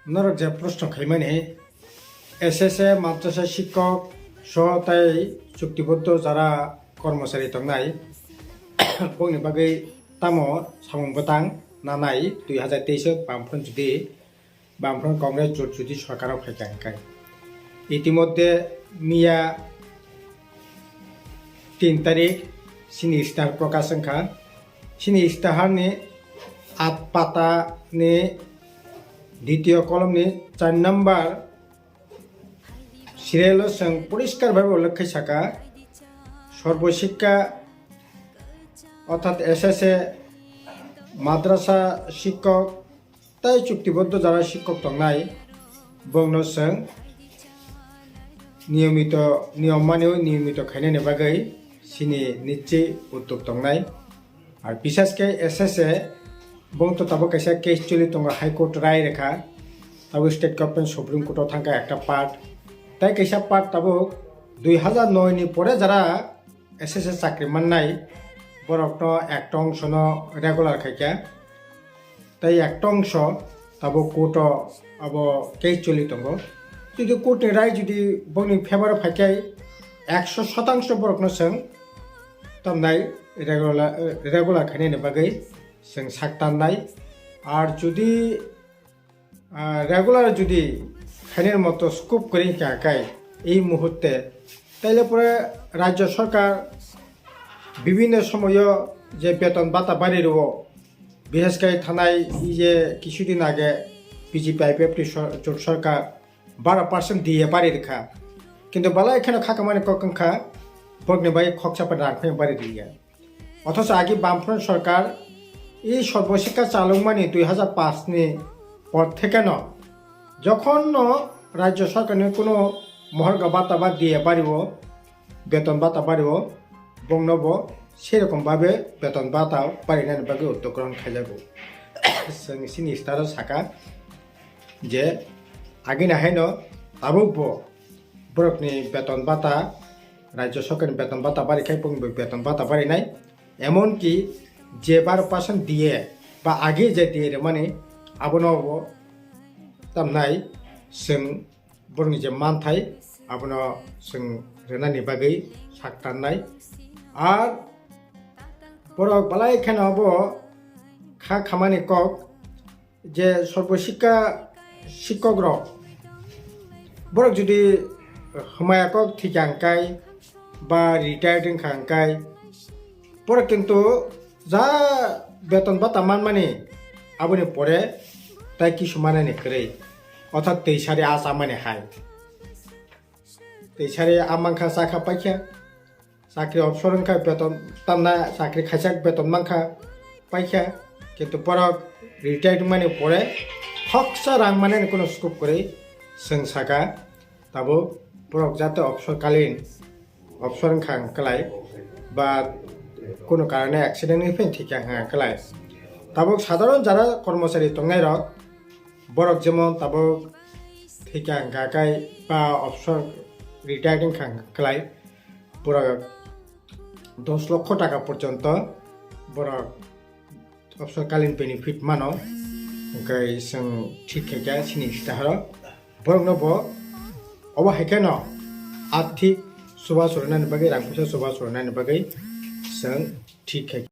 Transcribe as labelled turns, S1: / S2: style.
S1: নরক যে প্রশ্ন খাইমানে এসএসএ মাদ্রাসা শিক্ষক সহতাই চুক্তিবদ্ধ যারা কর্মচারী তংনাই বংনি বাগै তামো সামং বতাং নানাই 2023 বামফ্রন্ট যদি বামফ্রন্ট কংগ্রেস জোট যদি সরকারও ফাইকায় ইতিমধ্যে মিয়া 3 তারিখ সিনি ইস্তাহার প্রকাশ সংখ্যা সিনি ইস্তাহারনি 8 পাতানি দ্বিতীয় কলমনি 4 নম্বর সিরিয়াল जों পরিষ্কারভাবে উল্লেখ থাকা সর্বশিক্ষা অর্থাৎ এসএসএ মাদ্রাসা শিক্ষক তাই চুক্তিবদ্ধ যারা শিক্ষক তংনাই বংনো जों নিয়ম মানেও নিয়মিত খাইনাयनि বাগै সিনি নিশ্চয় উদ্যোগ তংনাই আর বিশেষকে এসএসএ বংতো তাবো কাইসা কেস চলি তং হাইকোর্ট রায় রেখা তাবো স্টেট গভর্नमेंट সুপ্রিম কোর্টও থাকা একটা পার্ট তাই কাইসা পার্ট তাবো 2009 नि পরে যারা এসএসএ চাকরি মাননাই বরকন একটা অংশ রেগুলার খাইকা তাই একটা অংশ তাবো কোর্ট আব কেস চলি তঙ্গ যদি কোর্টনি রায় যদি বংনি ফেভার ফাইকাই 100% বরকन जों तमनाय रेगुलार खाइनायनि बागै जों साकताननाय আর যদি রেগুলার যদি খাইনের মতো স্কুপ করে কাকায় এই মুহূর্তে তাইলে পরে রাজ্য সরকার বিভিন্ন সময় যে বেতন ভাতা বাড়িয়ে দেব বিশেষ করে থানায় যে কিছুদিন আগে বিজেপি আইপিএফটি জোট সরকার 12% দিয়ে বাড়িয়ে রেখা কিন্তু বালা এখানে খাকামানি কঙ্খা বগ্নে বাই খকসাপা রাখফে বাড়িয়ে দিয়ে অথচ আগে বামফ্রন্ট সরকার এই সর্বশিক্ষা চালুমানি 2005 नि পর থেকে যখন রাজ্য সরকারের কোনো মহর্গ ভাতা বাদ দিয়ে বাড়িব বেতন ভাতা বাড়িব বংনব সেরকমভাবে বেতন ভাতা বাড়িনাयनि বাগै উদ্যোগ গ্রহণ খাইজাগো जों सिनि स्टार साका যে আগে নাহাইন তাবুব বরকনি বেতন ভাতা রাজ্য সরকারের বেতন ভাতা বাড়িখাই বেতন ভাতা বাড়িনাय এমনকি যে 12% দিয়ে বা আগে যে দিয়ে মানে আবনাব তামনাই जों बरनि जे मानथाय आबनो जों रेनानि बागै साकताननाय आर बरक बालाय खानाबो खा खामानि कक जे सर्वशिक्षा शिक्षक रक बरक जुदि हमायाकक थिकांकाय बा रिटायार्डिं खांकाय बरक किन्तु जा बेतन भाता मानमानि आबनि परे ताई किसुमानानि खरै অর্থাৎ তেইশারে আজ আমানে হাই তেইশারে আমাংখা চাখা পাইখা চাকরি অবসরংখা বেতন তামনা চাকরি খাইসাক বেতন মাংখা পাইখা কিন্তু পরক রিটায়ার্ড মানে পরে হকসা রাং মানে কোনো স্কোপ করে जों সাকা তাবো পরক যাতে অবসরকালীন অবসরংখা কালাই বা কোনো কারণে অ্যাক্সিডেন্টনিফাই ঠিক কালাই তাবো সাধারণ যারা কর্মচারী তংনাই রক বরক যেমন তাবো ঠিকা গাকাই বা অবসর রিটায়ারিং খাই বরক 10 লক্ষ টাকা পর্যন্ত বরক অবসরকালীন বেনিফিট মানো ओमफ्राय जों ঠিক खायगा सिनि स्टार बरक नब अबहायखान आर्थिक सुबा सरनायनि बागै रांफोसा सुबा सरनायनि बागै जों ठीक खाय